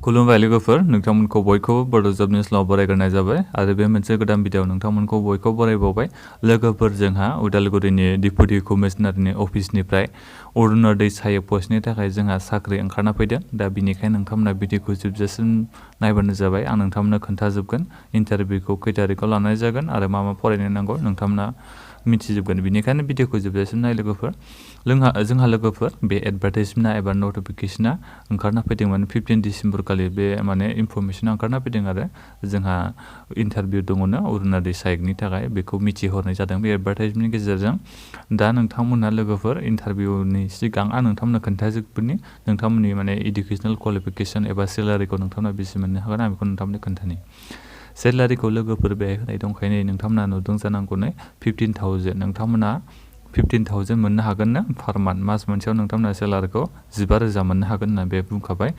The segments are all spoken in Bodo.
खुलुमबाय लोगोफोर नोंथांमोनखौ बयखौबो बड' जब निउसआव बरायग्रोनाय जाबाय आरो बे मोनसे गोदान भिडिअ नोंथांमोनखौ बयखौबो बरायबावबाय लोगोफोर जोंहा उदालगुरिनि डिपुटि कमिशनारनि अफिसनिफ्राय अरुणोदय सहायक पस्टनि थाखाय जोंहा साख्रि ओंखारना फैदों दा बिनिखायनो नोंथांमोना भिडिअखौ जोबजासिम नायबानो जाबाय आं नोंथांमोननो खोन्थाजोबगोन इन्टारभिउखौ खै तारिखआव लानाय जागोन आरो मा फरायनो नांगौ नोंथांमोना मिथिजोबगोन बिनिखायनो भिडिअखौ जोबजासिम नाय लोगोफोर जोंहा लोगोफोर बे एडभार्टाइजमेन्टआ एबा नटिफिकेशना ओंखारना फैदोंमोन 15 डिसेम्बर खालि बे माने इनफरमेशना ओंखारना फैदों आरो जोंहा इन्टारभिउ दङनो अरुणोदय सहायकनि थाखाय बेखौ मिथिहरनाय जादों बे एडभार्टाइजमेन्टनि गेजेरजों दा नोंथांमोनहा लोगोफोर इन्टारभिउनि सिगां आं नोंथांमोननो खोन्थाजोबगोननि नोंथांमोननि माने इडुकेसनेल क्वालिफिकेशन एबा सेलारिखौ नोंथांमोना बेसे मोननो हागोन आं बेखौ नोंथांमोननो खोन्थानि सेलारिखौ लोगोफोर बेहाय होनाय दंखायो नोंथांमोना नुदों जानांगौ 15,000 नोंथांमोना 15,000 मोननो हागोन ना पार मान्थ मास मोनसेयाव नोंथांमोना सेलारिखौ 15,000 मोननो हागोन होनना बे बुंखाबाय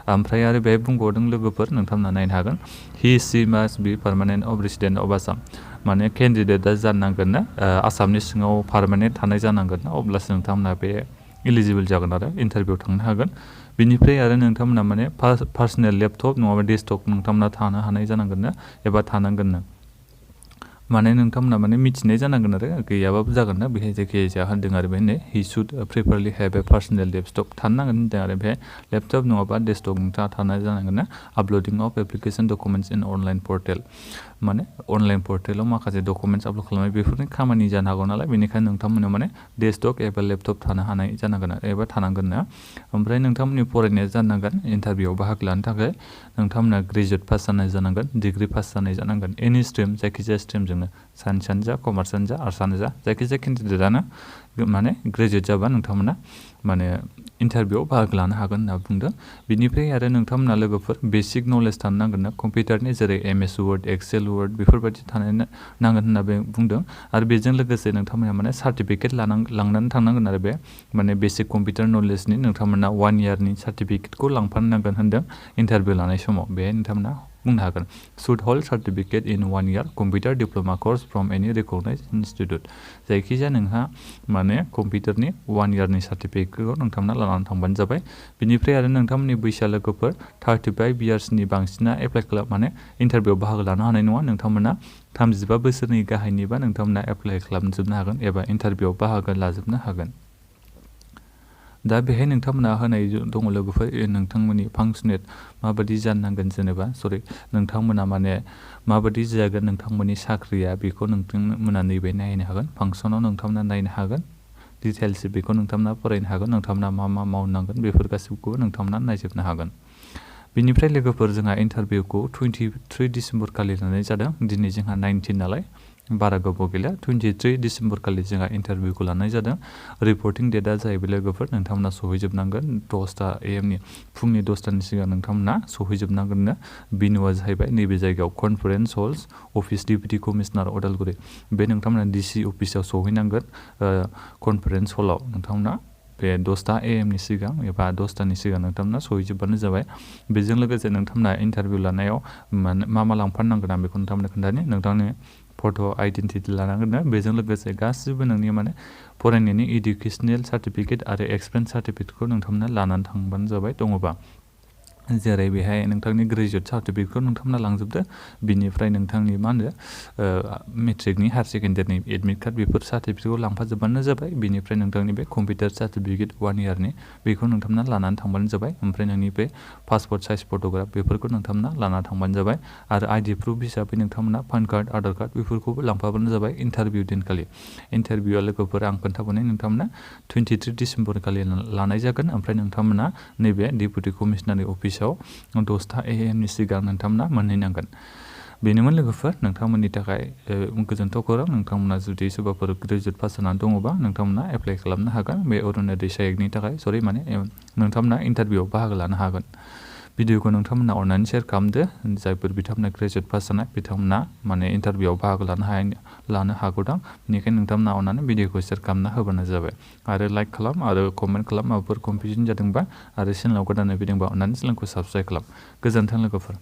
ओमफ्राय आरो बेहाय बुंबावदों लोगोफोर नोंथांमोना नायनो हागोन he she must be permanent of resident of Assam माने केन्डिडेटआ जानांगोन ना आसामनि सिङाव पार्मानेन्ट थानाय जानांगोन ना अब्लासो नोंथांमोना बे इलिजिबल जागोन आरो इन्टारभिउ थांनो हागोन बिनिफ्राय आरो नोंथांमोना माने पार्सनेल लेपटप नङाबा डेस्कटप नोंथांमोना थानो हानाय जानांगोन ना एबा थानांगोन ना माने नोंथांमोना माने मिथिनाय जानांगोन आरो गैयाबाबो जागोन ना बेहाय जायखिजाया होनदों आरो बेनो he should preferably have a personal laptop थानो नांगोन होनदों आरो बेहाय लेपटप नङाबा डेस्कटप नोंथाङा थानाय जानांगोन ना uploading of application documents in online portal माने अनलाइन पर्टेलाव माखासे डकुमेन्ट्स आपल'ड खालामनाय बेफोरनि खामानि जानो हागौ नालाय बेनिखायनो नोंथांमोना माने डेस्कटप एबा लेपटप थानो हानाय जानांगोन एबा थानांगोन ना ओमफ्राय नोंथांमोननि फरायनाया जानांगोन इन्टारभिउआव बाहागो लानो थाखाय नोंथांमोना ग्रेजुवेट पास जानाय जानांगोन डिग्री पास जानाय जानांगोन एनि स्ट्रिम जायखिजाया स्ट्रिमजोंनो साइन्सआनो जा कमार्सआनो जा आर्ट्सआनो जा जायखिजाया केन्डिडेटआनो माने ग्रेजुवेट जाबा नोंथांमोना माने इन्टारभिउआव बाहागो लानो हागोन होनना बुंदों बिनिफ्राय आरो नोंथांमोना लोगोफोर बेसिक नलेज थानो नांगोन ना कम्पिउटारनि जेरै MS वर्ड एक्सेल वर्ड बेफोरबायदि थानो नांगोन होनना बे बुंदों आरो बेजों लोगोसे नोंथांमोना माने सार्टिफिकेट लांनानै थांनांगोन आरो बे माने बेसिक कम्पिउटार नलेजनि नोंथांमोना 1 इयारनि सार्टिफिकेटखौ लांफानो नांगोन होनदों इन्टारभिउ लानाय समाव बेहाय नोंथांमोना बुंनो हागोन should hold certificate in 1 year computer diploma course from any recognised institute जायखिजाया नोंहा माने कम्पिउटारनि 1 इयारनि सार्टिफिकेटखौ नोंथांमोना लानानै थांबानो जाबाय बिनिफ्राय आरो नोंथांमोननि बैसोआ लोगोफोर 35 इयार्सनि बांसिना एप्लाइ खालाम माने इन्टारभिउआव बाहागो लानो हानाय नङा नोंथांमोना 35 बोसोरनि गाहायनिबा नोंथांमोना एप्लाइ खालामजोबनो हागोन एबा इन्टारभिउआव बाहागो लाजोबनो हागोन दा बेहाय नोंथांमोना होनाय दङ लोगोफोर नोंथांमोननि फांसनेट माबायदि जानांगोन जेनेबा नोंथांमोना माने माबायदि जागोन नोंथांमोननि साख्रिया बेखौ नोंथांमोना नैबे नायनो हागोन फांसनाव नोंथांमोना नायनो हागोन डिटेल्स बेखौ नोंथांमोना फरायनो हागोन नोंथांमोना मा मावनांगोन बेफोर गासैखौबो नोंथांमोना नायजोबनो हागोन बिनिफ्राय लोगोफोर जोंहा इन्टारभिउखौ 23 डिसेम्बर खालि लानाय जादों दिनै जोंहा 19 नालाय बारा गोबाव गैला 23 डिसेम्बर खालि जोंहा इन्टारभिउखौ लानाय जादों रिपर्टिं डेटआ जाहैबाय लोगोफोर नोंथांमोना सहैजोबनांगोन 10 AM फुंनि 10टानि सिगां नोंथांमोना सहैजोबनांगोननो बिनुआ जाहैबाय नैबे जायगायाव conference hulls office deputy commissioner Udalguri बे नोंथांमोना DC अफिसाव सहैनांगोन कनफारेन्स हलाव नोंथांमोना बे 10 AM सिगां एबा 10टानि सिगां नोंथांमोना सहैजोबबानो जाबाय बेजों लोगोसे नोंथांमोना इन्टारभिउ लानायाव मा लांफानांगोन आं बेखौ नोंथांमोननो खोन्थानि नोंथांनि फट' आइडेन्टिटि लानांगोन बेजों लोगोसे गासिबो नोंनि माने फरायनायनि इडुकेसनेल सार्टिफिकेट आरो एक्सपिरियेन्स सार्टिफिकेटखौ नोंथांमोना लानानै थांबानो जाबाय दङबा जेरै बेहाय नोंथांनि ग्रेजुवेट सार्टिफिकेटखौ नोंथांमोना लांजोबदो बिनिफ्राय नोंथांनि मा होनो मेट्रिकनि हायार सेकेन्डारिनि एडमिट कार्ड बेफोर सार्टिफिकेटखौ लांफाजोबबानो जाबाय बिनिफ्राय नोंथांनि बे कम्पिउटार सार्टिफिकेट 1 इयारनि बेखौ नोंथांमोना लानानै थांबानो जाबाय ओमफ्राय नोंनि बे पासपर्ट साइज फट'ग्राफ बेफोरखौ नोंथांमोना लानानै थांबानो जाबाय आरो आइडि प्रुफ हिसाबै नोंथांमोना पान कार्ड आधार कार्ड बेफोरखौबो लांफाबानो जाबाय इन्टारभिउ दिनखालि इन्टारभिउआ लोगोफोर आं खोन्थाबाय नोंथांमोना 23 डिसेम्बर खालि लानाय जागोन ओमफ्राय नोंथांमोना नैबे डिपुटि कमिशनारनि अफिसाव 10 AM सिगां नोंथांमोना मोनहैनांगोन बेनोमोन लोगोफोर नोंथांमोननि थाखाय गोजोनथाव खौरां नोंथांमोना जुदि सोरबाफोर ग्रेजुवेट पास जानानै दङबा नोंथांमोना एप्लाइ खालामनो हागोन बे अरुणोदय सहायकनि थाखाय माने नोंथांमोना इन्टारभिउआव बाहागो लानो हागोन भिडिअखौ नोंथांमोना अननानै शेयार खालामदो जायफोर बिथांमोना ग्रेजुवेट पास जानाय बिथांमोना माने इन्टारभिउआव बाहागो लानो हागौदां बेनिखायनो नोंथांमोना अननानै भिडिअखौ शेयार खालामना होबानो जाबाय आरो लाइक खालाम आरो कमेन्ट खालाम माबाफोर कनफिउजन जादोंबा आरो चेनेलाव गोदानै फैदोंबा अननानै चेनेलखौ साबस्क्राइब खालाम गोजोन्थों लोगोफोर